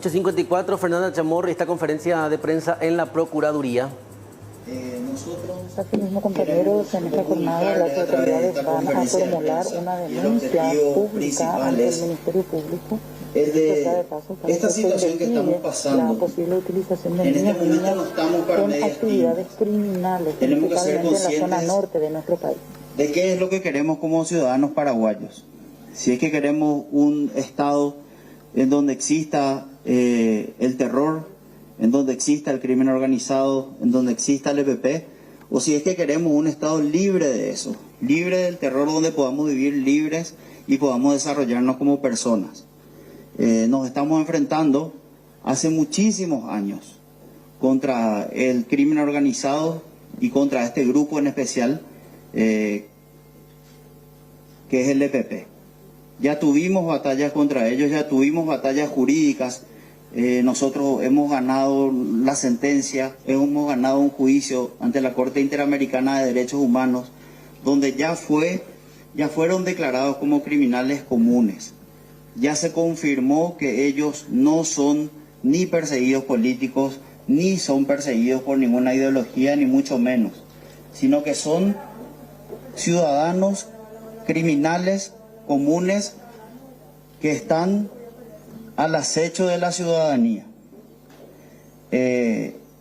8:54, Fernanda Chamorro, esta conferencia de prensa en la Procuraduría. Asimismo, compañeros, en esta jornada las autoridades van a formular una denuncia pública ante el Ministerio Público. Es de esta situación que estamos pasando. La posible utilización de En este niños y momento niñas no estamos para con medias actividades tintas. criminales, Tenemos que ser principalmente en la zona conscientes norte de nuestro país. de qué es lo que queremos como ciudadanos paraguayos. Si es que queremos un Estado en donde exista el terror, en donde exista el crimen organizado, en donde exista el EPP, o si es que queremos un Estado libre de eso, libre del terror, donde podamos vivir libres y podamos desarrollarnos como personas. Nos estamos enfrentando hace muchísimos años contra el crimen organizado y contra este grupo en especial, que es el EPP. Ya tuvimos batallas contra ellos, ya tuvimos batallas jurídicas. Nosotros hemos ganado la sentencia, hemos ganado un juicio ante la Corte Interamericana de Derechos Humanos, donde ya fueron declarados como criminales comunes. Ya se confirmó que ellos no son ni perseguidos políticos, ni son perseguidos por ninguna ideología, ni mucho menos, sino que son ciudadanos criminales comunes que están al acecho de la ciudadanía.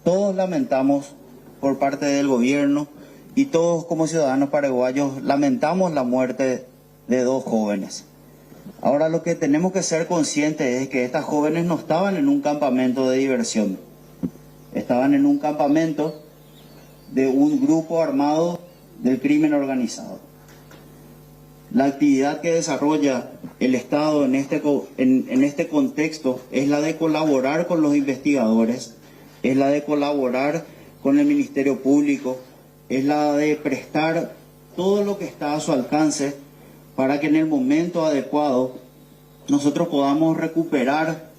Todos lamentamos por parte del gobierno y todos como ciudadanos paraguayos lamentamos la muerte de 2 jóvenes. Ahora lo que tenemos que ser conscientes es que estas jóvenes no estaban en un campamento de diversión, estaban en un campamento de un grupo armado del crimen organizado. La actividad que desarrolla el Estado en este contexto es la de colaborar con los investigadores, es la de colaborar con el Ministerio Público, es la de prestar todo lo que está a su alcance para que en el momento adecuado nosotros podamos recuperar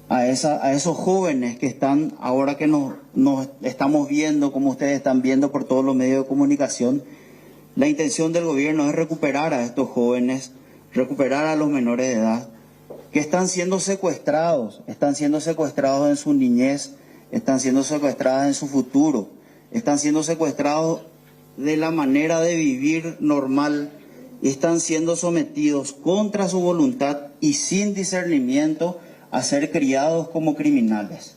a esos jóvenes que están, ahora que nos estamos viendo, como ustedes están viendo por todos los medios de comunicación. La intención del gobierno es recuperar a estos jóvenes, recuperar a los menores de edad, que están siendo secuestrados en su niñez, están siendo secuestrados en su futuro, están siendo secuestrados de la manera de vivir normal, y están siendo sometidos contra su voluntad y sin discernimiento a ser criados como criminales.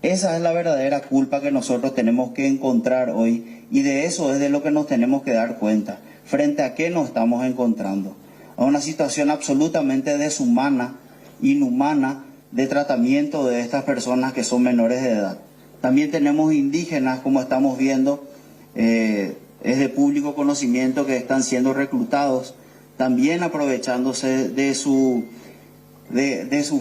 Esa es la verdadera culpa que nosotros tenemos que encontrar hoy, y de eso es de lo que nos tenemos que dar cuenta. ¿Frente a qué nos estamos encontrando? A una situación absolutamente deshumana, inhumana, de tratamiento de estas personas que son menores de edad. También tenemos indígenas, como estamos viendo, es de público conocimiento, que están siendo reclutados, también aprovechándose de su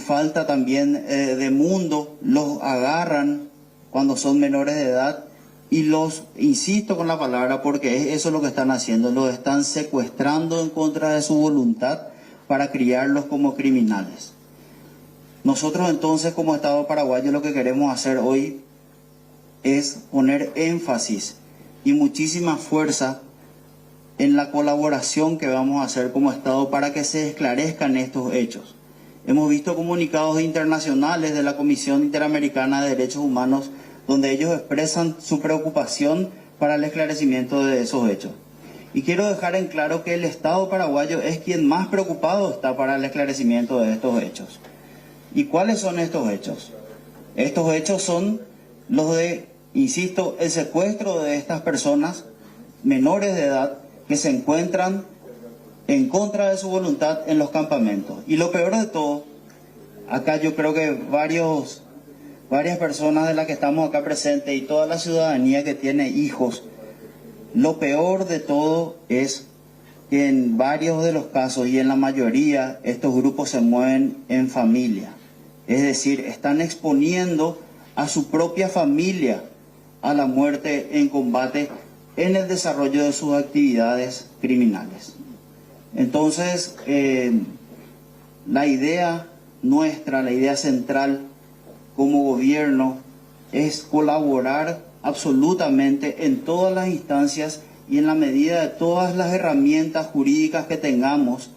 falta también de mundo. Los agarran cuando son menores de edad y los, insisto con la palabra, porque eso es lo que están haciendo, los están secuestrando en contra de su voluntad para criarlos como criminales. Nosotros entonces, como Estado paraguayo, lo que queremos hacer hoy es poner énfasis y muchísima fuerza en la colaboración que vamos a hacer como Estado para que se esclarezcan estos hechos. Hemos visto comunicados internacionales de la Comisión Interamericana de Derechos Humanos, donde ellos expresan su preocupación para el esclarecimiento de esos hechos. Y quiero dejar en claro que el Estado paraguayo es quien más preocupado está para el esclarecimiento de estos hechos. ¿Y cuáles son estos hechos? Estos hechos son los de, insisto, el secuestro de estas personas menores de edad que se encuentran en contra de su voluntad en los campamentos. Y lo peor de todo, acá yo creo que varias personas de las que estamos acá presentes y toda la ciudadanía que tiene hijos, lo peor de todo es que en varios de los casos y en la mayoría estos grupos se mueven en familia. Es decir, están exponiendo a su propia familia a la muerte en combate en el desarrollo de sus actividades criminales. Entonces, la idea nuestra, la idea central como gobierno es colaborar absolutamente en todas las instancias y en la medida de todas las herramientas jurídicas que tengamos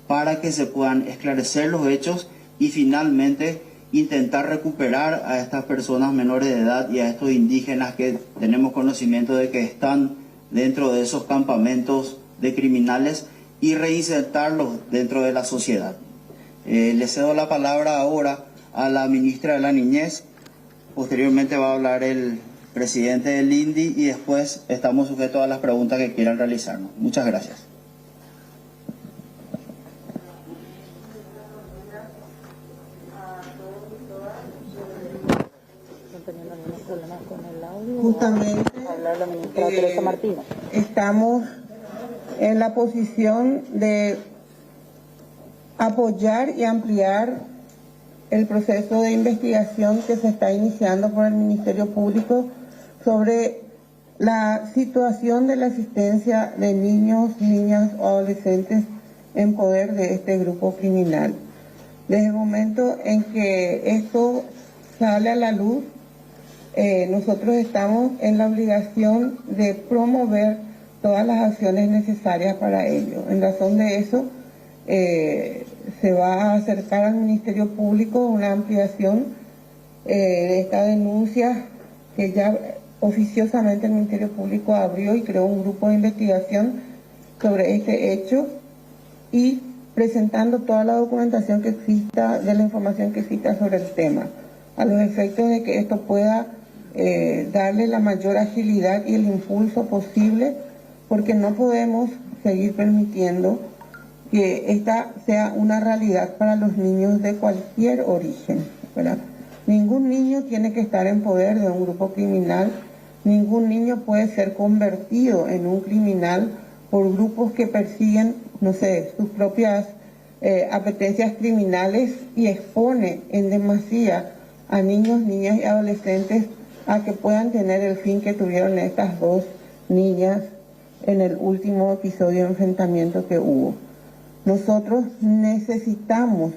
para que se puedan esclarecer los hechos y finalmente intentar recuperar a estas personas menores de edad y a estos indígenas que tenemos conocimiento de que están dentro de esos campamentos de criminales y reinsertarlos dentro de la sociedad. Le cedo la palabra ahora a la ministra de la Niñez. Posteriormente va a hablar el presidente del INDI y después estamos sujetos a las preguntas que quieran realizarnos. Muchas gracias. Justamente Habla la ministra Teresa Martínez. estamos en la posición de apoyar y ampliar el proceso de investigación que se está iniciando por el Ministerio Público sobre la situación de la asistencia de niños, niñas o adolescentes en poder de este grupo criminal. Desde el momento en que esto sale a la luz, nosotros estamos en la obligación de promover todas las acciones necesarias para ello. En razón de eso, se va a acercar al Ministerio Público una ampliación de esta denuncia que ya oficiosamente el Ministerio Público abrió y creó un grupo de investigación sobre este hecho y presentando toda la documentación que exista, de la información que exista sobre el tema, a los efectos de que esto pueda darle la mayor agilidad y el impulso posible, porque no podemos seguir permitiendo que esta sea una realidad para los niños de cualquier origen, ¿verdad? Ningún niño tiene que estar en poder de un grupo criminal, ningún niño puede ser convertido en un criminal por grupos que persiguen, no sé, sus propias apetencias criminales y expone en demasía a niños, niñas y adolescentes a que puedan tener el fin que tuvieron estas dos niñas en el último episodio de enfrentamiento que hubo. Nosotros necesitamos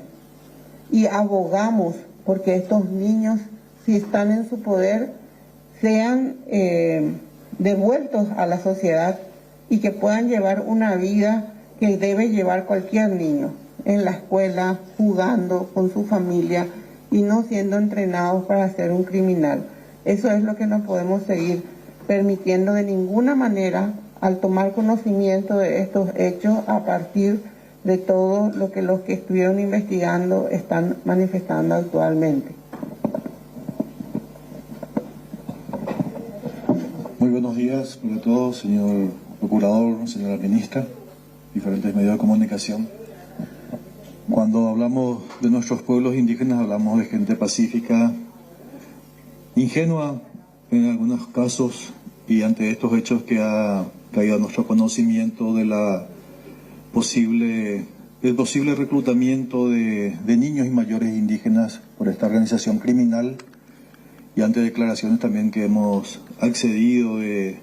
y abogamos porque estos niños, si están en su poder, sean devueltos a la sociedad y que puedan llevar una vida que debe llevar cualquier niño, en la escuela, jugando con su familia y no siendo entrenados para ser un criminal. Eso es lo que no podemos seguir permitiendo de ninguna manera al tomar conocimiento de estos hechos a partir de todo lo que los que estuvieron investigando están manifestando actualmente. Muy buenos días para todos, señor procurador, señora ministra, diferentes medios de comunicación. Cuando hablamos de nuestros pueblos indígenas hablamos de gente pacífica, ingenua en algunos casos, y ante estos hechos que ha caído a nuestro conocimiento de el posible reclutamiento de niños y mayores indígenas por esta organización criminal, y ante declaraciones también que hemos accedido de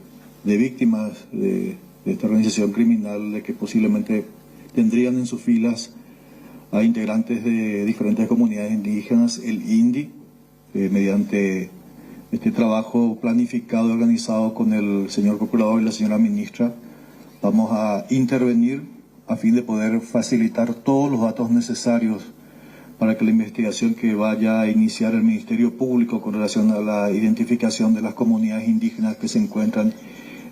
víctimas de esta organización criminal, de que posiblemente tendrían en sus filas a integrantes de diferentes comunidades indígenas, el INDI, mediante este trabajo planificado y organizado con el señor procurador y la señora ministra, vamos a intervenir a fin de poder facilitar todos los datos necesarios para que la investigación que vaya a iniciar el Ministerio Público con relación a la identificación de las comunidades indígenas que se encuentran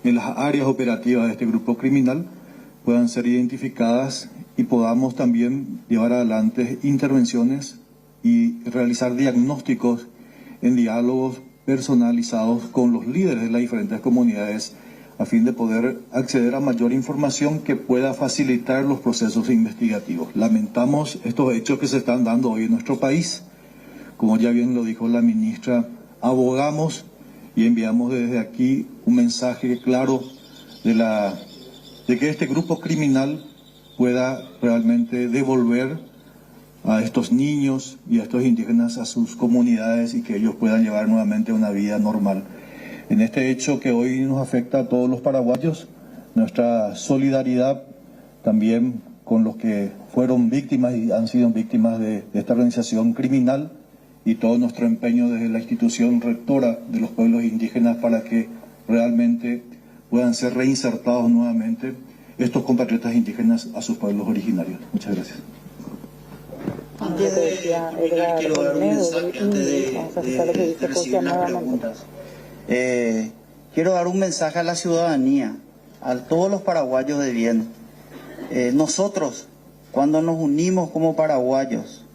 en las áreas operativas de este grupo criminal puedan ser identificadas y podamos también llevar adelante intervenciones y realizar diagnósticos en diálogos personalizados con los líderes de las diferentes comunidades a fin de poder acceder a mayor información que pueda facilitar los procesos investigativos. Lamentamos estos hechos que se están dando hoy en nuestro país. Como ya bien lo dijo la ministra, abogamos y enviamos desde aquí un mensaje claro de que este grupo criminal pueda realmente devolver a estos niños y a estos indígenas a sus comunidades y que ellos puedan llevar nuevamente una vida normal. En este hecho que hoy nos afecta a todos los paraguayos, nuestra solidaridad también con los que fueron víctimas y han sido víctimas de esta organización criminal, y todo nuestro empeño desde la institución rectora de los pueblos indígenas para que realmente puedan ser reinsertados nuevamente estos compatriotas indígenas a sus pueblos originarios. Muchas gracias. Antes de terminar, quiero dar un mensaje antes de recibir las preguntas. Quiero dar un mensaje a la ciudadanía, a todos los paraguayos de bien. Nosotros, cuando nos unimos como paraguayos,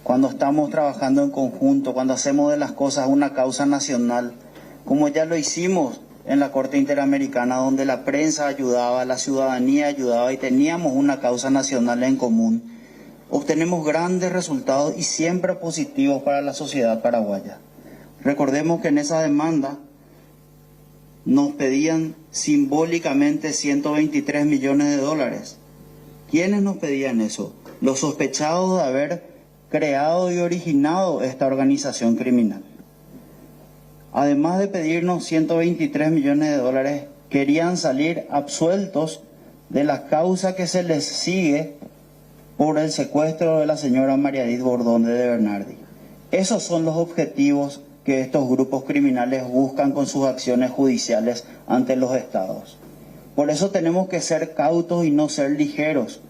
cuando estamos trabajando en conjunto, cuando hacemos de las cosas una causa nacional, como ya lo hicimos en la Corte Interamericana, donde la prensa ayudaba, la ciudadanía ayudaba y teníamos una causa nacional en común, obtenemos grandes resultados y siempre positivos para la sociedad paraguaya. Recordemos que en esa demanda nos pedían simbólicamente 123 millones de dólares. ¿Quiénes nos pedían eso? Los sospechados de haber creado y originado esta organización criminal. Además de pedirnos 123 millones de dólares, querían salir absueltos de la causa que se les sigue por el secuestro de la señora María Edith Bordone de Bernardi. Esos son los objetivos que estos grupos criminales buscan con sus acciones judiciales ante los estados. Por eso tenemos que ser cautos y no ser ligeros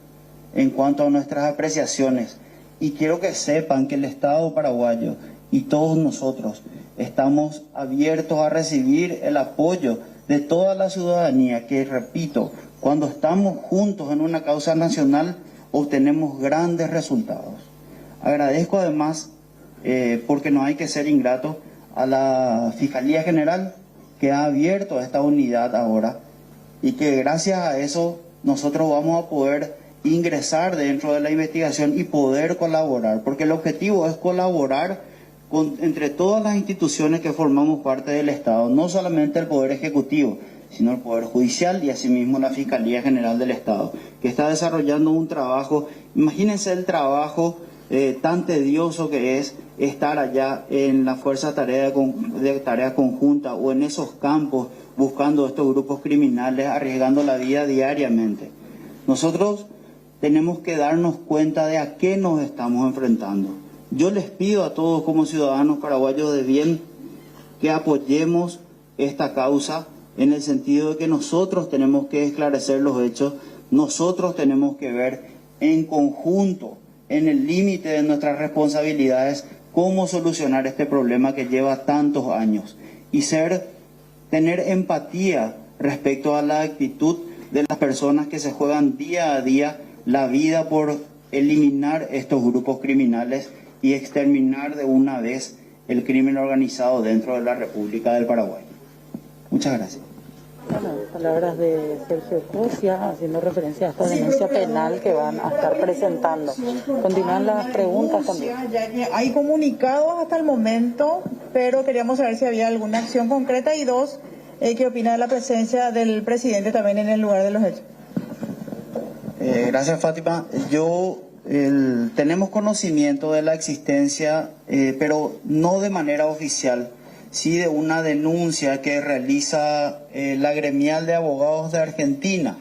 en cuanto a nuestras apreciaciones. Y quiero que sepan que el Estado paraguayo y todos nosotros estamos abiertos a recibir el apoyo de toda la ciudadanía, que, repito, cuando estamos juntos en una causa nacional, obtenemos grandes resultados. Agradezco además, porque no hay que ser ingratos, a la Fiscalía General, que ha abierto esta unidad ahora, y que gracias a eso nosotros vamos a poder ingresar dentro de la investigación y poder colaborar, porque el objetivo es colaborar entre todas las instituciones que formamos parte del Estado, no solamente el Poder Ejecutivo, sino el Poder Judicial y asimismo la Fiscalía General del Estado, que está desarrollando un trabajo. Imagínense el trabajo tan tedioso que es estar allá en la Fuerza de Tarea Conjunta o en esos campos buscando estos grupos criminales, arriesgando la vida diariamente. Nosotros tenemos que darnos cuenta de a qué nos estamos enfrentando. Yo les pido a todos como ciudadanos paraguayos de bien que apoyemos esta causa en el sentido de que nosotros tenemos que esclarecer los hechos, nosotros tenemos que ver en conjunto, en el límite de nuestras responsabilidades, cómo solucionar este problema que lleva tantos años y tener empatía respecto a la actitud de las personas que se juegan día a día la vida por eliminar estos grupos criminales y exterminar de una vez el crimen organizado dentro de la República del Paraguay. Muchas gracias. Bueno, palabras de Sergio Cosia haciendo referencia a esta denuncia penal que van a estar presentando. Continúan las preguntas también. Hay comunicados hasta el momento, pero queríamos saber si había alguna acción concreta. Y dos, ¿qué opina de la presencia del presidente también en el lugar de los hechos? Gracias, Fátima. Tenemos conocimiento de la existencia, pero no de manera oficial, sí de una denuncia que realiza la Gremial de Abogados de Argentina.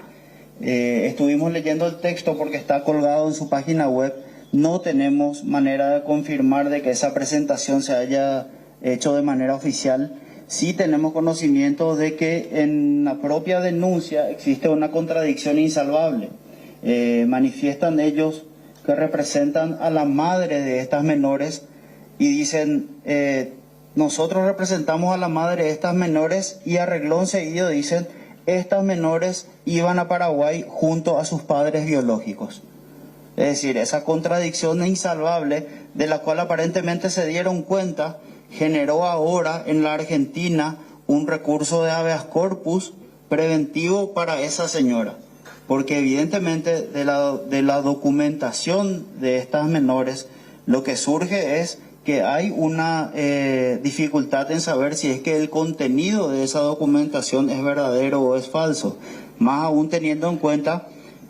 Estuvimos leyendo el texto porque está colgado en su página web. No tenemos manera de confirmar de que esa presentación se haya hecho de manera oficial. Sí tenemos conocimiento de que en la propia denuncia existe una contradicción insalvable. Manifiestan ellos que representan a la madre de estas menores y dicen, nosotros representamos a la madre de estas menores, y a renglón seguido dicen, estas menores iban a Paraguay junto a sus padres biológicos. Es decir, esa contradicción insalvable de la cual aparentemente se dieron cuenta generó ahora en la Argentina un recurso de habeas corpus preventivo para esa señora. Porque evidentemente de la documentación de estas menores lo que surge es que hay una dificultad en saber si es que el contenido de esa documentación es verdadero o es falso, más aún teniendo en cuenta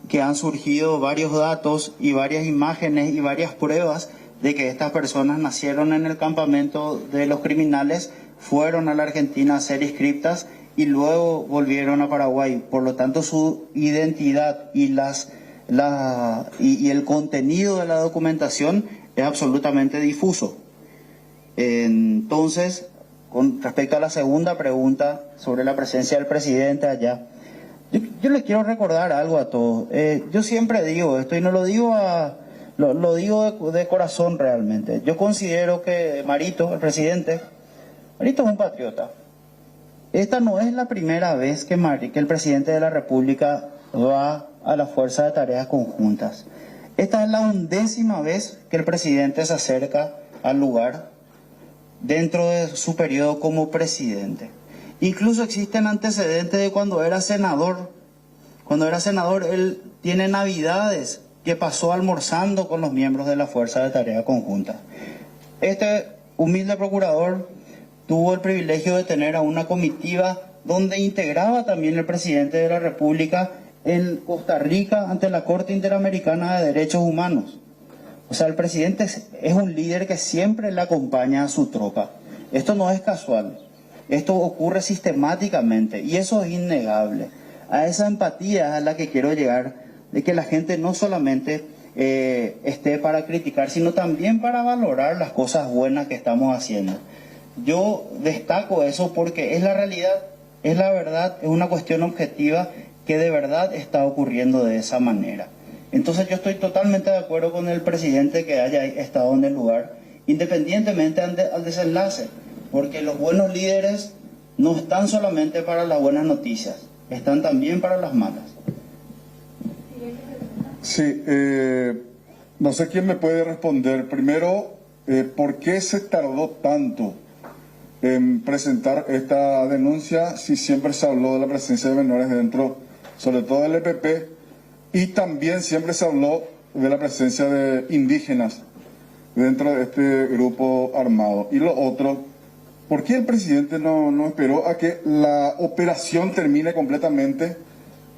que han surgido varios datos y varias imágenes y varias pruebas de que estas personas nacieron en el campamento de los criminales, fueron a la Argentina a ser inscriptas y luego volvieron a Paraguay. Por lo tanto, su identidad y el contenido de la documentación es absolutamente difuso. Entonces, con respecto a la segunda pregunta sobre la presencia del presidente allá, yo les quiero recordar algo a todos. Yo siempre digo esto, y no lo digo Lo digo de corazón realmente. Yo considero que Marito, el presidente, Marito es un patriota. Esta no es la primera vez que el presidente de la República va a la Fuerza de Tareas Conjuntas. Esta es la 11ª vez que el presidente se acerca al lugar dentro de su periodo como presidente. Incluso existen antecedentes de cuando era senador. Cuando era senador, él tiene navidades que pasó almorzando con los miembros de la Fuerza de Tareas Conjuntas. Este humilde procurador tuvo el privilegio de tener a una comitiva donde integraba también el presidente de la República en Costa Rica ante la Corte Interamericana de Derechos Humanos. O sea, el presidente es un líder que siempre le acompaña a su tropa. Esto no es casual, esto ocurre sistemáticamente y eso es innegable. A esa empatía a la que quiero llegar, de que la gente no solamente esté para criticar, sino también para valorar las cosas buenas que estamos haciendo. Yo destaco eso porque es la realidad, es la verdad, es una cuestión objetiva que de verdad está ocurriendo de esa manera. Entonces yo estoy totalmente de acuerdo con el presidente que haya estado en el lugar, independientemente al desenlace, porque los buenos líderes no están solamente para las buenas noticias, están también para las malas. Sí, no sé quién me puede responder. Primero, ¿por qué se tardó tanto en presentar esta denuncia si siempre se habló de la presencia de menores dentro, sobre todo del EPP, y también siempre se habló de la presencia de indígenas dentro de este grupo armado? Y lo otro, ¿por qué el presidente no esperó a que la operación termine completamente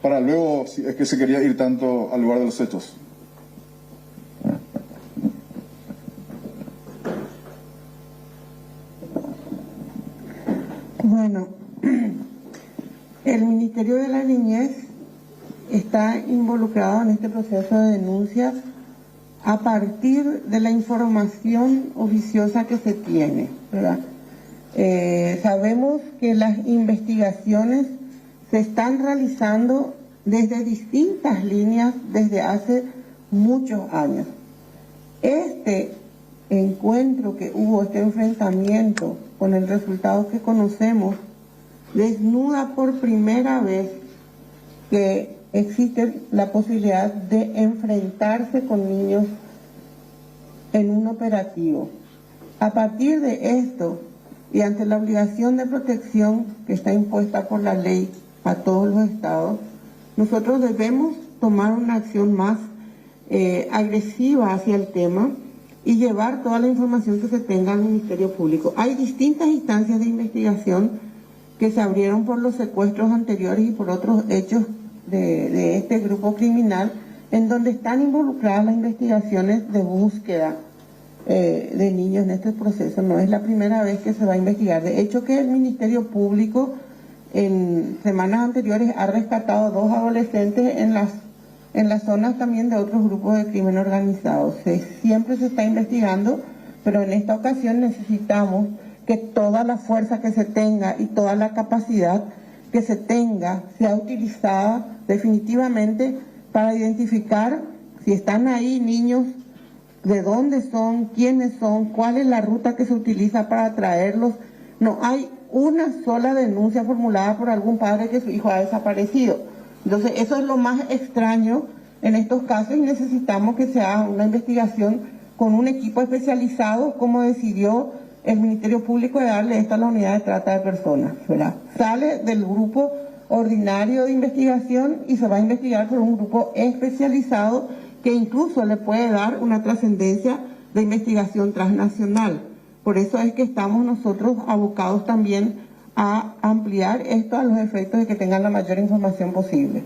para luego, si es que se quería ir tanto al lugar de los hechos? Bueno, el Ministerio de la Niñez está involucrado en este proceso de denuncia a partir de la información oficiosa que se tiene, ¿verdad? Sabemos que las investigaciones se están realizando desde distintas líneas desde hace muchos años. Este encuentro que hubo, este enfrentamiento con el resultado que conocemos, desnuda por primera vez que existe la posibilidad de enfrentarse con niños en un operativo. A partir de esto, y ante la obligación de protección que está impuesta por la ley a todos los estados, nosotros debemos tomar una acción más agresiva hacia el tema y llevar toda la información que se tenga al Ministerio Público. Hay distintas instancias de investigación que se abrieron por los secuestros anteriores y por otros hechos de este grupo criminal, en donde están involucradas las investigaciones de búsqueda de niños en este proceso. No es la primera vez que se va a investigar. De hecho, que el Ministerio Público en semanas anteriores ha rescatado 2 adolescentes en las zonas también de otros grupos de crimen organizado. Siempre se está investigando, pero en esta ocasión necesitamos que toda la fuerza que se tenga y toda la capacidad que se tenga sea utilizada definitivamente para identificar si están ahí niños, de dónde son, quiénes son, cuál es la ruta que se utiliza para traerlos. No hay una sola denuncia formulada por algún padre que su hijo ha desaparecido. Entonces eso es lo más extraño en estos casos y necesitamos que se haga una investigación con un equipo especializado, como decidió el Ministerio Público de darle esto a la unidad de trata de personas, ¿verdad? Sale del grupo ordinario de investigación y se va a investigar por un grupo especializado que incluso le puede dar una trascendencia de investigación transnacional. Por eso es que estamos nosotros abocados también a ampliar esto a los efectos de que tengan la mayor información posible.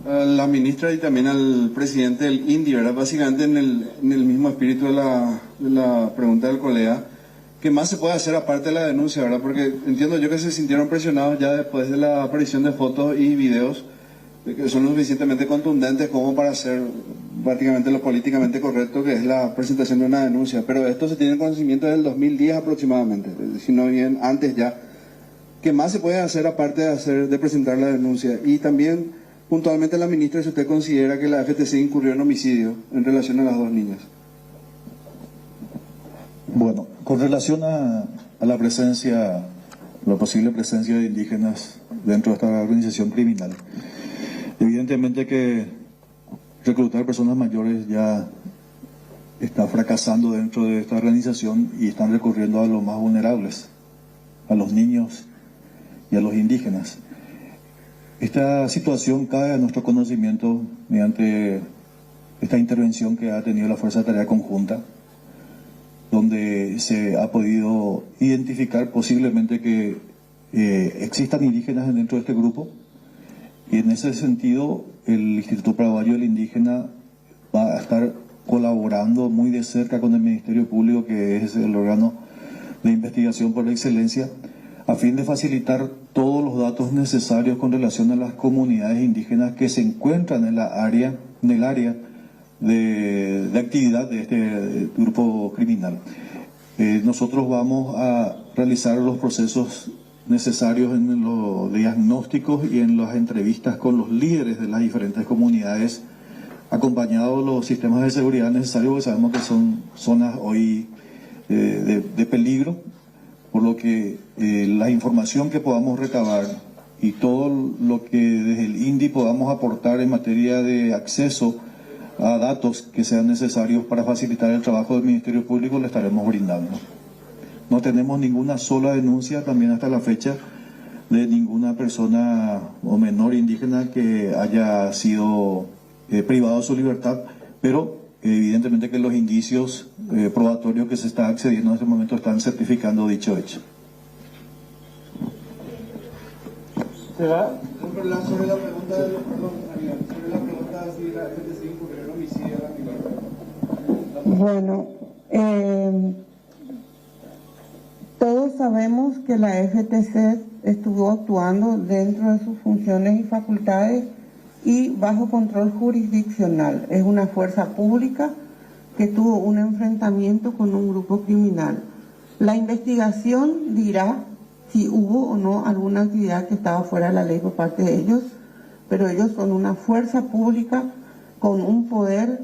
A la ministra y también al presidente del INDI, ¿verdad? Básicamente en el mismo espíritu de la pregunta del colega, ¿qué más se puede hacer aparte de la denuncia, verdad? Porque entiendo yo que se sintieron presionados ya después de la aparición de fotos y videos que son lo suficientemente contundentes como para hacer prácticamente lo políticamente correcto, que es la presentación de una denuncia. Pero esto se tiene conocimiento del 2010 aproximadamente, si no bien antes ya. ¿Qué más se puede hacer aparte de presentar la denuncia? Y también puntualmente la ministra si usted considera que la FTC incurrió en homicidio en relación a las dos niñas. Bueno, con relación a la presencia, la posible presencia de indígenas dentro de esta organización criminal, evidentemente que reclutar personas mayores ya está fracasando dentro de esta organización y están recurriendo a los más vulnerables, a los niños y a los indígenas. Esta situación cae a nuestro conocimiento mediante esta intervención que ha tenido la Fuerza de Tarea Conjunta, donde se ha podido identificar posiblemente que existan indígenas dentro de este grupo, y en ese sentido el Instituto Paraguayo del Indígena va a estar colaborando muy de cerca con el Ministerio Público, que es el órgano de investigación por excelencia, a fin de facilitar todos los datos necesarios con relación a las comunidades indígenas que se encuentran en el área de actividad de este grupo criminal. Nosotros vamos a realizar los procesos necesarios en los diagnósticos y en las entrevistas con los líderes de las diferentes comunidades, acompañados de los sistemas de seguridad necesarios, porque sabemos que son zonas hoy de peligro, por lo que la información que podamos recabar y todo lo que desde el INDI podamos aportar en materia de acceso a datos que sean necesarios para facilitar el trabajo del Ministerio Público le estaremos brindando. No tenemos ninguna sola denuncia también hasta la fecha de ninguna persona o menor indígena que haya sido privado de su libertad, pero evidentemente que los indicios probatorios que se está accediendo en este momento están certificando dicho hecho. Sobre la pregunta de si la FTC incurrió en homicidio, bueno, todos sabemos que la FTC estuvo actuando dentro de sus funciones y facultades y bajo control jurisdiccional. Es una fuerza pública que tuvo un enfrentamiento con un grupo criminal. La investigación dirá si hubo o no alguna actividad que estaba fuera de la ley por parte de ellos, pero ellos son una fuerza pública con un poder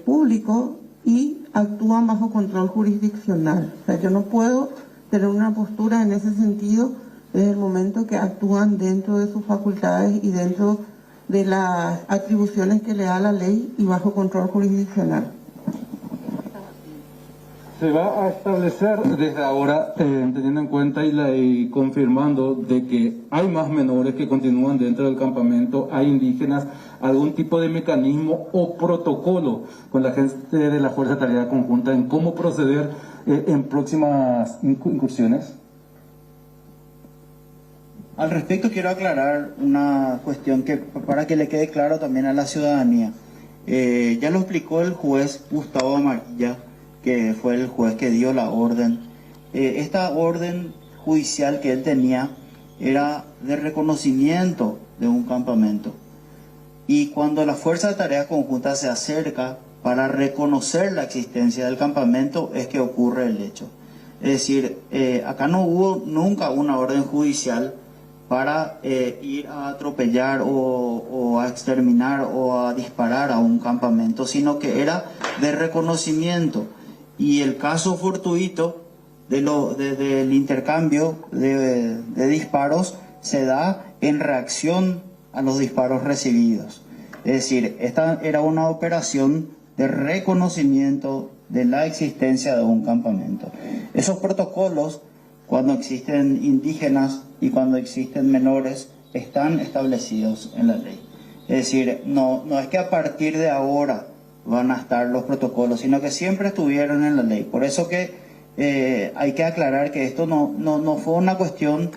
público y actúan bajo control jurisdiccional. O sea, yo no puedo tener una postura en ese sentido desde el momento que actúan dentro de sus facultades y dentro de las atribuciones que le da la ley y bajo control jurisdiccional. Se va a establecer desde ahora, teniendo en cuenta y confirmando de que hay más menores que continúan dentro del campamento, hay indígenas, algún tipo de mecanismo o protocolo con la gente de la Fuerza de Tarea Conjunta en cómo proceder en próximas incursiones. Al respecto quiero aclarar una cuestión que para que le quede claro también a la ciudadanía. Ya lo explicó el juez Gustavo Amarilla, que fue el juez que dio la orden. Esta orden judicial que él tenía era de reconocimiento de un campamento. Y cuando la Fuerza de Tarea Conjunta se acerca para reconocer la existencia del campamento es que ocurre el hecho. Es decir, acá no hubo nunca una orden judicial para ir a atropellar o a exterminar o a disparar a un campamento, sino que era de reconocimiento. Y el caso fortuito del intercambio de disparos se da en reacción a los disparos recibidos. Es decir, esta era una operación de reconocimiento de la existencia de un campamento. Esos protocolos, cuando existen indígenas y cuando existen menores, están establecidos en la ley. Es decir, no es que a partir de ahora van a estar los protocolos, sino que siempre estuvieron en la ley. Por eso que hay que aclarar que esto no fue una cuestión,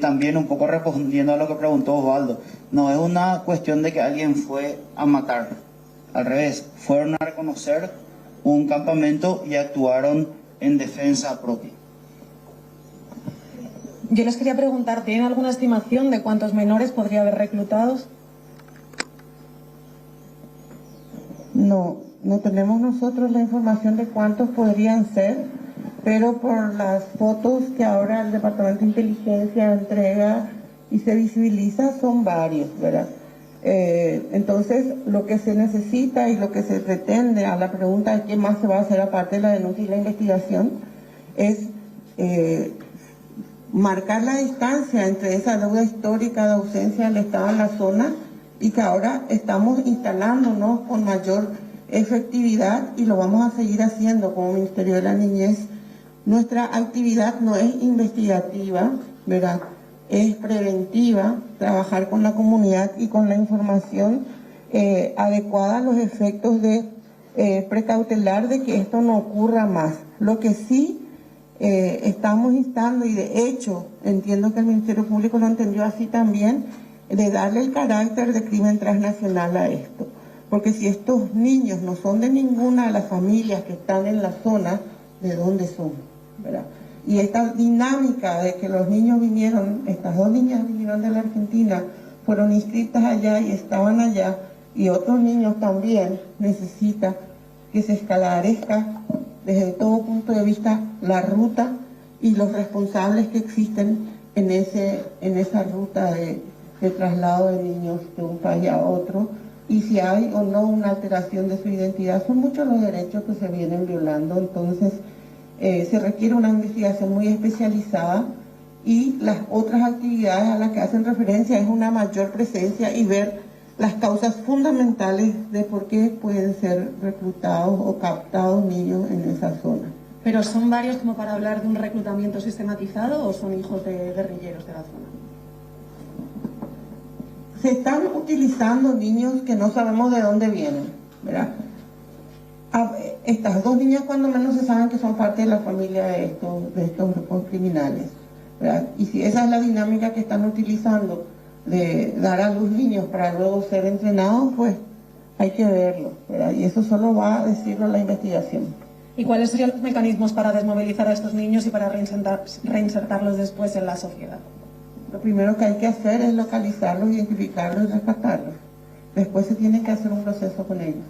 también un poco respondiendo a lo que preguntó Osvaldo, no es una cuestión de que alguien fue a matar. Al revés, fueron a reconocer un campamento y actuaron en defensa propia. Yo les quería preguntar, ¿tienen alguna estimación de cuántos menores podría haber reclutados? No tenemos nosotros la información de cuántos podrían ser, pero por las fotos que ahora el Departamento de Inteligencia entrega y se visibiliza son varios, ¿verdad? Entonces, lo que se necesita y lo que se pretende a la pregunta de qué más se va a hacer aparte de la denuncia y la investigación es marcar la distancia entre esa deuda histórica de ausencia del Estado en la zona y que ahora estamos instalándonos con mayor efectividad y lo vamos a seguir haciendo como Ministerio de la Niñez. Nuestra actividad no es investigativa, ¿verdad? Es preventiva, trabajar con la comunidad y con la información adecuada a los efectos de precautelar de que esto no ocurra más. Lo que sí estamos instando, y de hecho entiendo que el Ministerio Público lo entendió así también, de darle el carácter de crimen transnacional a esto. Porque si estos niños no son de ninguna de las familias que están en la zona, ¿de dónde son? ¿Verdad? Y esta dinámica de que los niños vinieron, estas dos niñas vinieron de la Argentina, fueron inscritas allá y estaban allá, y otros niños también, necesita que se esclarezca desde todo punto de vista la ruta y los responsables que existen en esa ruta de traslado de niños de un país a otro, y si hay o no una alteración de su identidad. Son muchos los derechos que se vienen violando, entonces se requiere una investigación muy especializada, y las otras actividades a las que hacen referencia es una mayor presencia y ver las causas fundamentales de por qué pueden ser reclutados o captados niños en esa zona. ¿Pero son varios como para hablar de un reclutamiento sistematizado o son hijos de guerrilleros de la zona? Se están utilizando niños que no sabemos de dónde vienen, ¿verdad? Estas dos niñas cuando menos se saben que son parte de la familia de estos grupos criminales, ¿verdad? Y si esa es la dinámica que están utilizando de dar a los niños para luego ser entrenados, pues hay que verlo, ¿verdad? Y eso solo va a decirlo la investigación. ¿Y cuáles serían los mecanismos para desmovilizar a estos niños y para reinsertarlos después en la sociedad? Lo primero que hay que hacer es localizarlos, identificarlos y rescatarlos. Después se tiene que hacer un proceso con ellos.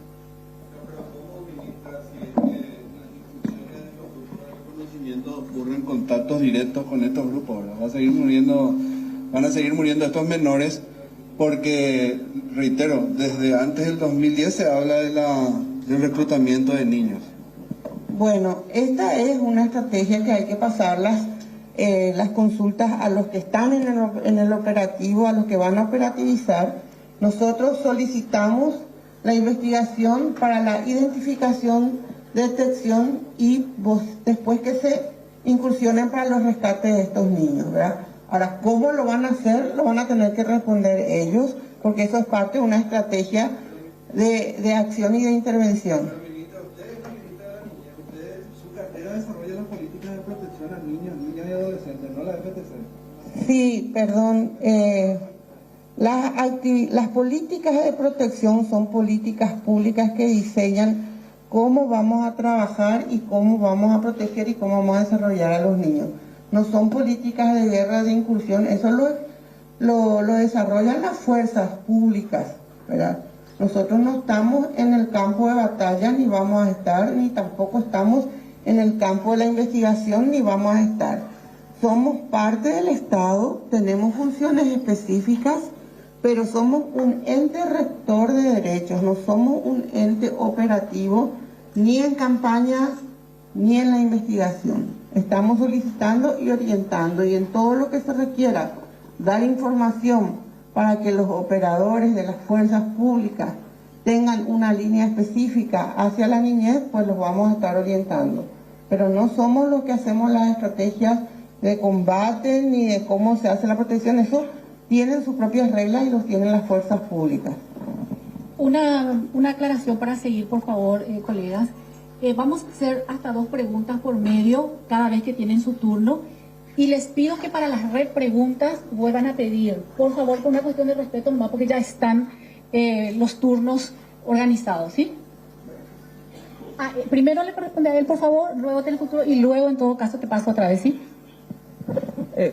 Ocurren contactos directos con estos grupos, ¿verdad? Van a seguir muriendo estos menores porque, reitero, desde antes del 2010 se habla del reclutamiento de niños. Bueno, esta es una estrategia que hay que pasarlas, las consultas a los que están en el operativo, a los que van a operativizar. Nosotros solicitamos la investigación para la identificación, detección y después que se incursionen para los rescates de estos niños, ¿verdad? Ahora, ¿cómo lo van a hacer? Lo van a tener que responder ellos, porque eso es parte de una estrategia de acción y de intervención. Su cartera desarrolla las políticas de protección a niños, niñas y adolescentes, no la FTC. Sí, perdón. Las políticas de protección son políticas públicas que diseñan cómo vamos a trabajar y cómo vamos a proteger y cómo vamos a desarrollar a los niños. No son políticas de guerra, de incursión, eso lo desarrollan las fuerzas públicas, ¿verdad? Nosotros no estamos en el campo de batalla, ni vamos a estar, ni tampoco estamos en el campo de la investigación, ni vamos a estar. Somos parte del Estado, tenemos funciones específicas, pero somos un ente rector de derechos, no somos un ente operativo, ni en campañas, ni en la investigación. Estamos solicitando y orientando, y en todo lo que se requiera, dar información para que los operadores de las fuerzas públicas tengan una línea específica hacia la niñez, pues los vamos a estar orientando. Pero no somos los que hacemos las estrategias de combate, ni de cómo se hace la protección. Eso tienen sus propias reglas y los tienen las fuerzas públicas. Una aclaración para seguir, por favor, colegas. Vamos a hacer hasta 2 preguntas por medio cada vez que tienen su turno. Y les pido que para las repreguntas vuelvan a pedir, por favor, por una cuestión de respeto nomás, porque ya están los turnos organizados, ¿sí? Primero le corresponde a él, por favor, luego Telefuturo, y luego, en todo caso, te paso otra vez, ¿sí?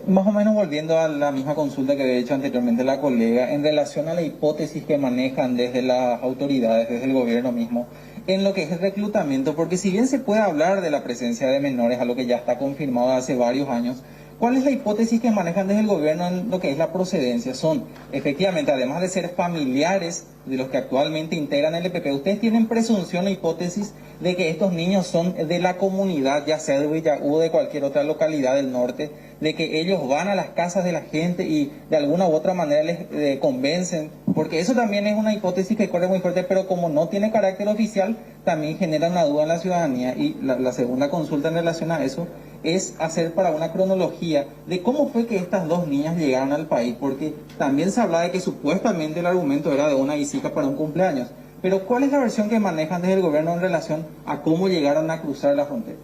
Más o menos volviendo a la misma consulta que había hecho anteriormente la colega, en relación a la hipótesis que manejan desde las autoridades, desde el gobierno mismo, en lo que es el reclutamiento, porque si bien se puede hablar de la presencia de menores, a lo que ya está confirmado hace varios años, ¿Cuál es la hipótesis que manejan desde el gobierno en lo que es la procedencia? Son, efectivamente, además de ser familiares de los que actualmente integran el EPP, ¿ustedes tienen presunción o hipótesis de que estos niños son de la comunidad, ya sea de Villaú o de cualquier otra localidad del norte, de que ellos van a las casas de la gente y de alguna u otra manera les convencen? Porque eso también es una hipótesis que corre muy fuerte, pero como no tiene carácter oficial, también genera una duda en la ciudadanía. Y la segunda consulta en relación a eso es hacer para una cronología de cómo fue que estas dos niñas llegaron al país, porque también se habla de que supuestamente el argumento era de una visita para un cumpleaños. Pero ¿cuál es la versión que manejan desde el gobierno en relación a cómo llegaron a cruzar la frontera?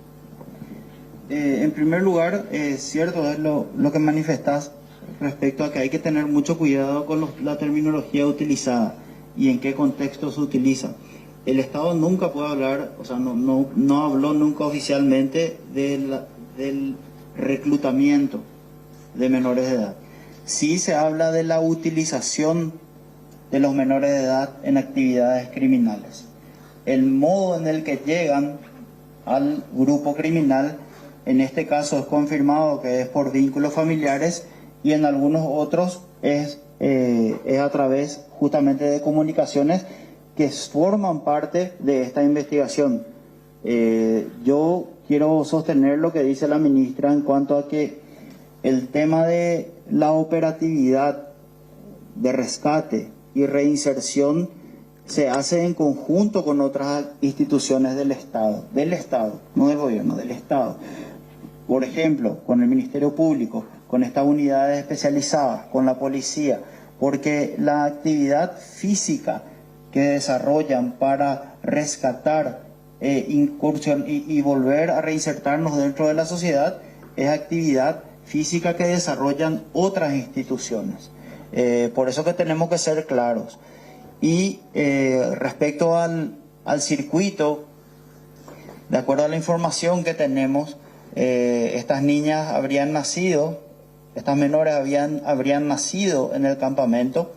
En primer lugar, es cierto, es lo que manifestás respecto a que hay que tener mucho cuidado con la terminología utilizada y en qué contexto se utiliza. El Estado nunca puede hablar, o sea, no habló nunca oficialmente del reclutamiento de menores de edad. Sí se habla de la utilización de los menores de edad en actividades criminales. El modo en el que llegan al grupo criminal, en este caso es confirmado que es por vínculos familiares y en algunos otros es a través justamente de comunicaciones que forman parte de esta investigación. Yo quiero sostener lo que dice la ministra en cuanto a que el tema de la operatividad de rescate y reinserción se hace en conjunto con otras instituciones del Estado, no del gobierno, del Estado. Por ejemplo, con el Ministerio Público, con estas unidades especializadas, con la policía, porque la actividad física que desarrollan para rescatar incursión y volver a reinsertarnos dentro de la sociedad es actividad física que desarrollan otras instituciones. Por eso que tenemos que ser claros. Y respecto al circuito, de acuerdo a la información que tenemos, estas niñas habrían nacido, estas menores habrían nacido en el campamento,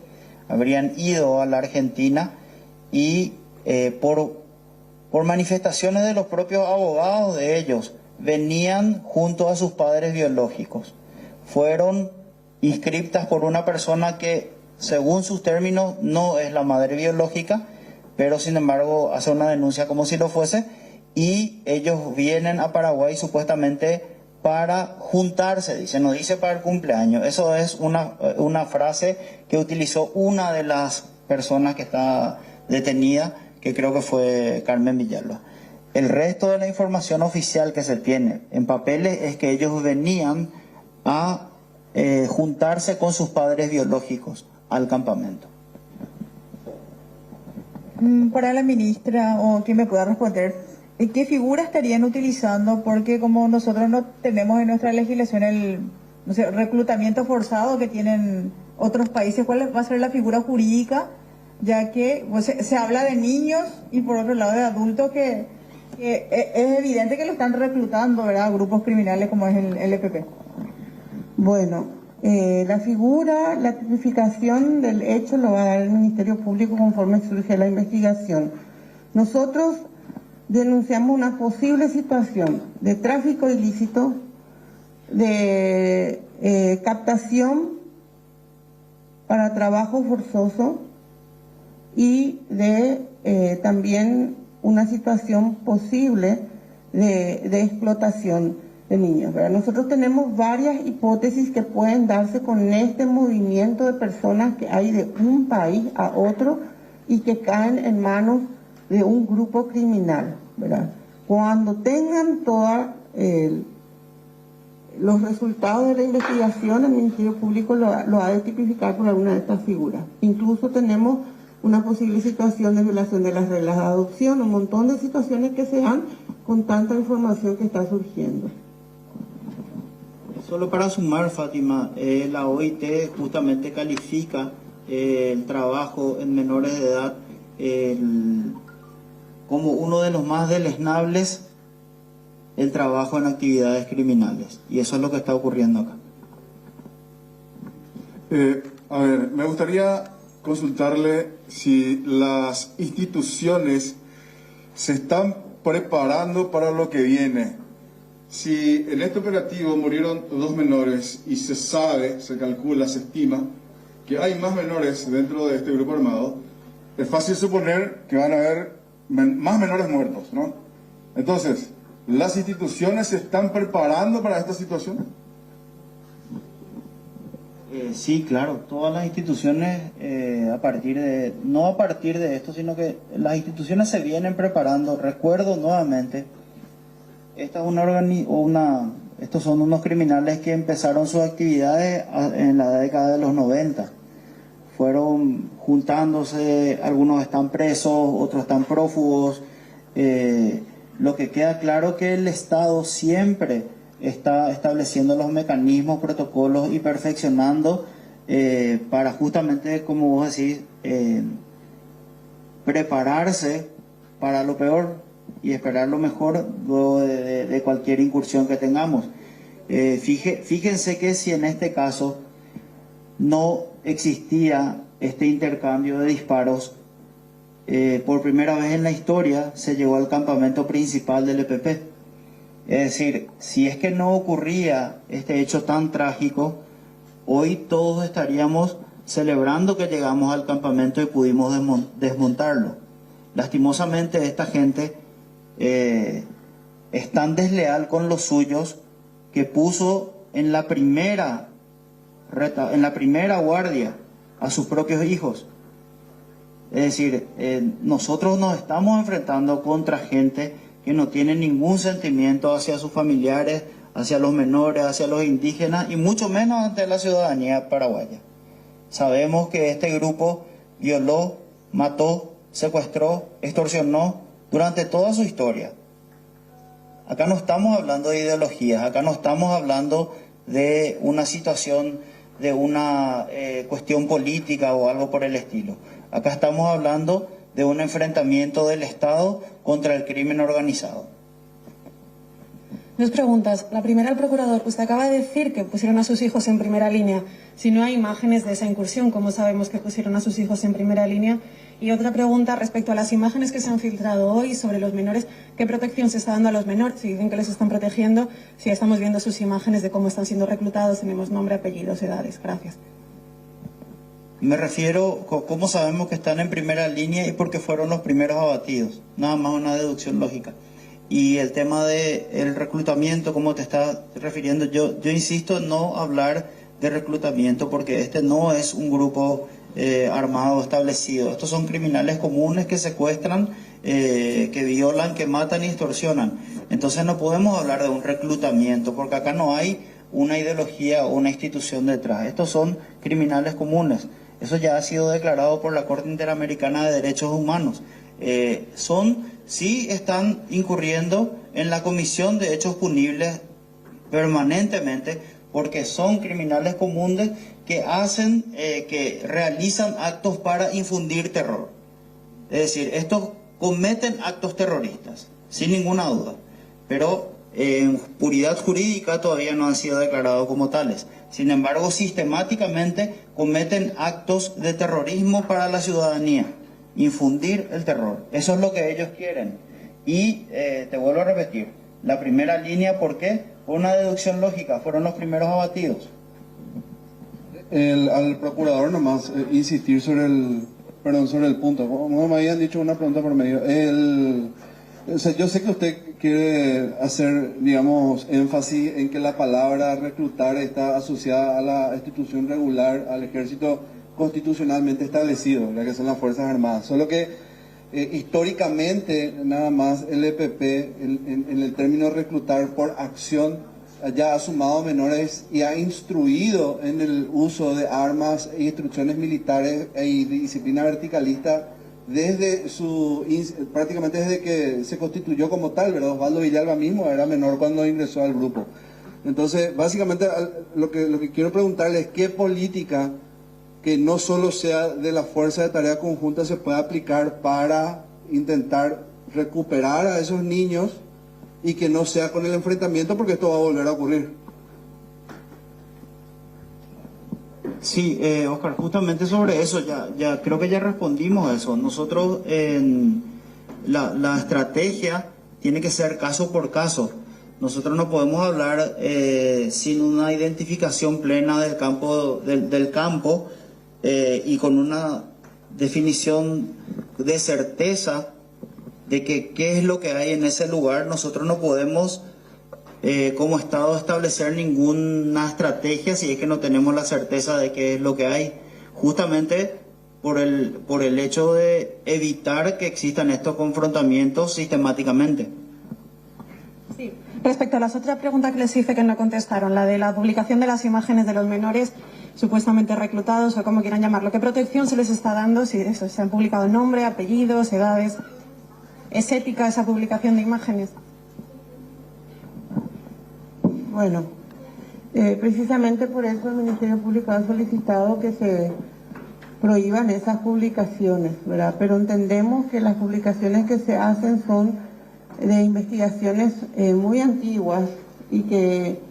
habrían ido a la Argentina y por manifestaciones de los propios abogados de ellos, venían junto a sus padres biológicos. Fueron inscriptas por una persona que, según sus términos, no es la madre biológica, pero sin embargo hace una denuncia como si lo fuese, y ellos vienen a Paraguay supuestamente para juntarse, dice, no dice para el cumpleaños. Eso es una frase que utilizó una de las personas que está detenida, que creo que fue Carmen Villalba. El resto de la información oficial que se tiene en papeles es que ellos venían a juntarse con sus padres biológicos al campamento. Para la ministra, o quien me pueda responder, ¿qué figura estarían utilizando? Porque como nosotros no tenemos en nuestra legislación el reclutamiento forzado que tienen otros países, ¿cuál va a ser la figura jurídica? Ya que pues, se habla de niños y por otro lado de adultos que es evidente que lo están reclutando, ¿verdad? Grupos criminales como es el EPP. Bueno, la figura, la tipificación del hecho lo va a dar el Ministerio Público conforme surge la investigación. Nosotros denunciamos una posible situación de tráfico ilícito, de captación para trabajo forzoso y de también una situación posible de explotación de niños, ¿verdad? Nosotros tenemos varias hipótesis que pueden darse con este movimiento de personas que hay de un país a otro y que caen en manos de un grupo criminal, ¿verdad? Cuando tengan todos los resultados de la investigación, el Ministerio Público lo ha de tipificar por alguna de estas figuras. Incluso tenemos una posible situación de violación de las reglas de adopción, un montón de situaciones que se dan con tanta información que está surgiendo. Solo para sumar, Fátima, la OIT justamente califica el trabajo en menores de edad como uno de los más deleznables, el trabajo en actividades criminales. Y eso es lo que está ocurriendo acá. A ver, me gustaría consultarle si las instituciones se están preparando para lo que viene. Si en este operativo murieron 2 menores y se sabe, se calcula, se estima que hay más menores dentro de este grupo armado, es fácil suponer que van a haber más menores muertos, ¿no? Entonces, ¿las instituciones se están preparando para esta situación? Sí, claro, todas las instituciones, no a partir de esto, sino que las instituciones se vienen preparando. Recuerdo nuevamente, estos son unos criminales que empezaron sus actividades en la década de los 90. Fueron juntándose, algunos están presos, otros están prófugos. Lo que queda claro que el Estado siempre está estableciendo los mecanismos, protocolos y perfeccionando para justamente, como vos decís, prepararse para lo peor y esperar lo mejor luego de cualquier incursión que tengamos. Fíjense que si en este caso no existía este intercambio de disparos, por primera vez en la historia se llegó al campamento principal del EPP. Es decir, si es que no ocurría este hecho tan trágico, hoy todos estaríamos celebrando que llegamos al campamento y pudimos desmontarlo. Lastimosamente esta gente es tan desleal con los suyos que puso en la primera guardia a sus propios hijos. Es decir, nosotros nos estamos enfrentando contra gente que no tiene ningún sentimiento hacia sus familiares, hacia los menores, hacia los indígenas y mucho menos ante la ciudadanía paraguaya. Sabemos que este grupo violó, mató, secuestró, extorsionó durante toda su historia. Acá no estamos hablando de ideologías, acá no estamos hablando de una situación, de una cuestión política o algo por el estilo. Acá estamos hablando de un enfrentamiento del Estado contra el crimen organizado. 2 preguntas. La primera, al procurador. Usted acaba de decir que pusieron a sus hijos en primera línea. Si no hay imágenes de esa incursión, ¿cómo sabemos que pusieron a sus hijos en primera línea? Y otra pregunta respecto a las imágenes que se han filtrado hoy sobre los menores. ¿Qué protección se está dando a los menores? Si dicen que les están protegiendo, si estamos viendo sus imágenes de cómo están siendo reclutados, tenemos nombre, apellidos, edades. Gracias. Me refiero, ¿cómo sabemos que están en primera línea? Y porque fueron los primeros abatidos. Nada más una deducción lógica. Y el tema del reclutamiento, como te estás refiriendo, yo insisto en no hablar de reclutamiento porque este no es un grupo armado establecido. Estos son criminales comunes que secuestran, que violan, que matan y extorsionan. Entonces no podemos hablar de un reclutamiento porque acá no hay una ideología o una institución detrás. Estos son criminales comunes. Eso ya ha sido declarado por la Corte Interamericana de Derechos Humanos. Sí están incurriendo en la comisión de hechos punibles permanentemente porque son criminales comunes que realizan actos para infundir terror. Es decir, estos cometen actos terroristas, sin ninguna duda, pero en puridad jurídica todavía no han sido declarados como tales. Sin embargo, sistemáticamente cometen actos de terrorismo para la ciudadanía, infundir el terror. Eso es lo que ellos quieren. Y te vuelvo a repetir, la primera línea, ¿por qué? Por una deducción lógica, fueron los primeros abatidos. Al procurador nomás insistir sobre el punto. Como me habían dicho una pregunta por medio. Yo sé que usted quiere hacer, digamos, énfasis en que la palabra reclutar está asociada a la institución regular, al ejército constitucionalmente establecido, ¿verdad? Que son las Fuerzas Armadas. Solo que históricamente, nada más, el EPP, en el término reclutar por acción, ya ha sumado menores y ha instruido en el uso de armas e instrucciones militares y disciplina verticalista prácticamente desde que se constituyó como tal, ¿verdad? Osvaldo Villalba mismo era menor cuando ingresó al grupo. Entonces, básicamente, lo que quiero preguntarle es qué política que no solo sea de la Fuerza de Tarea Conjunta se puede aplicar para intentar recuperar a esos niños y que no sea con el enfrentamiento, porque esto va a volver a ocurrir. Sí, Oscar, justamente sobre eso, ya creo que ya respondimos a eso. Nosotros, la estrategia tiene que ser caso por caso. Nosotros no podemos hablar sin una identificación plena del campo, y con una definición de certeza de que qué es lo que hay en ese lugar. Nosotros no podemos como Estado establecer ninguna estrategia si es que no tenemos la certeza de qué es lo que hay, justamente por el hecho de evitar que existan estos confrontamientos sistemáticamente. Sí. Respecto a las otras preguntas que les hice que no contestaron, la de la publicación de las imágenes de los menores supuestamente reclutados o como quieran llamarlo, ¿qué protección se les está dando? Si eso, se han publicado nombre, apellidos, edades. ¿Es ética esa publicación de imágenes? Bueno, precisamente por eso el Ministerio Público ha solicitado que se prohíban esas publicaciones, ¿verdad? Pero entendemos que las publicaciones que se hacen son de investigaciones muy antiguas y que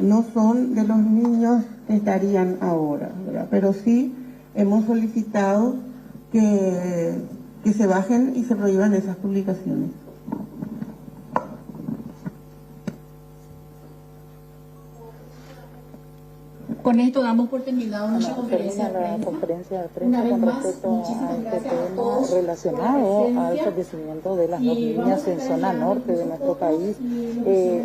no son de los niños que estarían ahora, ¿verdad? Pero sí hemos solicitado que se bajen y se prohíban esas publicaciones. Con esto damos por terminado nuestra conferencia de prensa. Conferencia de prensa Una vez con más, respecto muchísimas a este gracias a tema todos relacionado por la al presencia. fallecimiento de las dos Y niñas vamos a en estar zona llegando norte de nuestro país.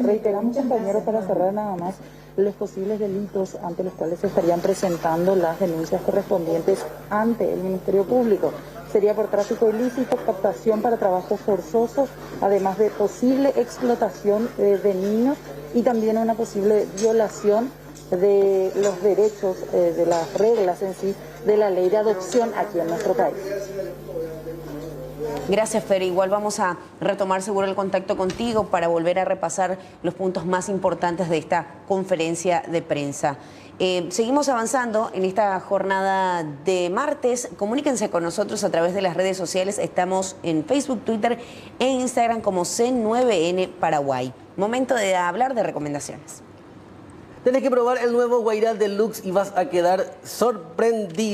Reiteramos, compañeros, para cerrar nada más, los posibles delitos ante los cuales se estarían presentando las denuncias correspondientes ante el Ministerio Público. Sería por tráfico ilícito, captación para trabajo forzoso, además de posible explotación de niños y también una posible violación de los derechos, de las reglas en sí, de la ley de adopción aquí en nuestro país. Gracias, Fer. Igual vamos a retomar seguro el contacto contigo para volver a repasar los puntos más importantes de esta conferencia de prensa. Seguimos avanzando en esta jornada de martes. Comuníquense con nosotros a través de las redes sociales. Estamos en Facebook, Twitter e Instagram como C9N Paraguay. Momento de hablar de recomendaciones. Tenés que probar el nuevo Guairá Deluxe y vas a quedar sorprendido.